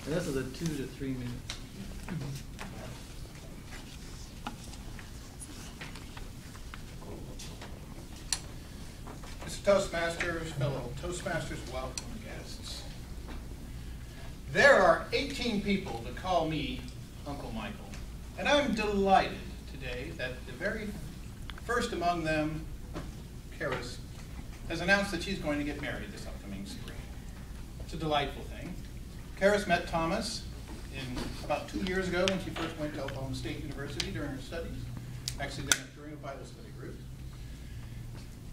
And this is a 2 to 3 minutes. Mr. Toastmasters, fellow Toastmasters, welcome guests. There are 18 people that call me Uncle Michael, and I'm delighted today that the very first among them, Karis, has announced that she's going to get married this upcoming spring. It's a delightful thing. Karis met Thomas about 2 years ago when she first went to Oklahoma State University during her studies. Actually, they met during a Bible study group.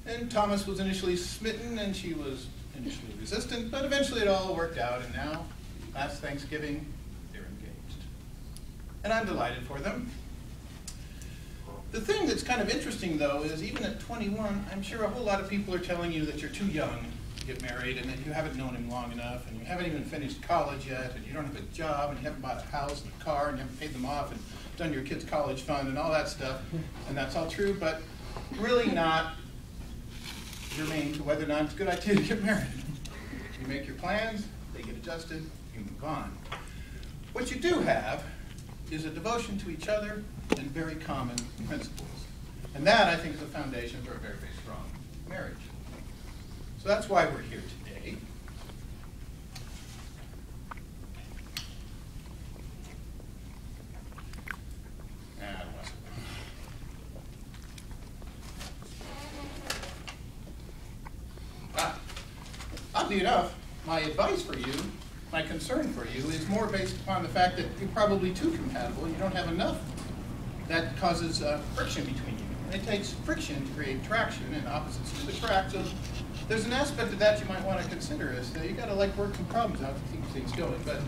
And Thomas was initially smitten, and she was initially resistant, but eventually it all worked out, and now, last Thanksgiving, they're engaged. And I'm delighted for them. The thing that's kind of interesting, though, is even at 21, I'm sure a whole lot of people are telling you that you're too young to get married, and that you haven't known him long enough, and you haven't even finished college yet, and you don't have a job, and you haven't bought a house and a car, and you haven't paid them off, and done your kids' college fund, and all that stuff. And that's all true, but really not germane to whether or not it's a good idea to get married. You make your plans, they get adjusted, you move on. What you do have is a devotion to each other and very common principles. And that, I think, is the foundation for a very, very strong marriage. So that's why we're here today. Oddly enough, my advice for you, my concern for you, is more based upon the fact that you're probably too compatible. You don't have enough. That causes friction between you. And it takes friction to create traction, and opposites do attract. So there's an aspect of that you might want to consider, is that you got to work some problems out to keep things going. But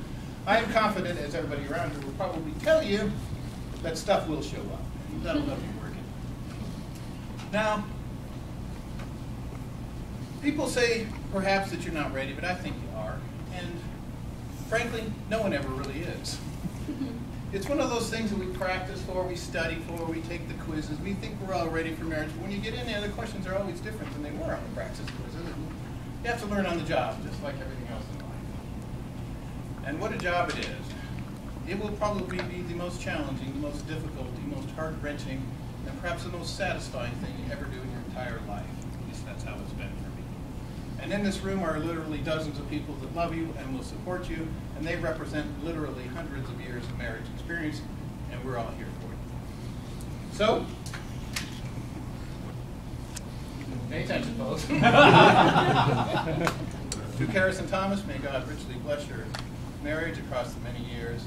I am confident, as everybody around here will probably tell you, that stuff will show up. And that'll help you work it. Now, people say perhaps that you're not ready, but I think you are. And frankly, no one ever really is. It's one of those things that we practice for, we study for, we take the quizzes, we think we're all ready for marriage. But when you get in there, the questions are always different than they were on the practice quizzes. You have to learn on the job, just like everything else in life. And what a job it is. It will probably be the most challenging, the most difficult, the most heart-wrenching, and perhaps the most satisfying thing you ever do in your entire life. At least that's how it's been for me. And in this room are literally dozens of people that love you and will support you, and they represent literally hundreds of years of marriage experience, and we're all here for you. So, pay attention, folks. To Karis and Thomas, may God richly bless your marriage across the many years,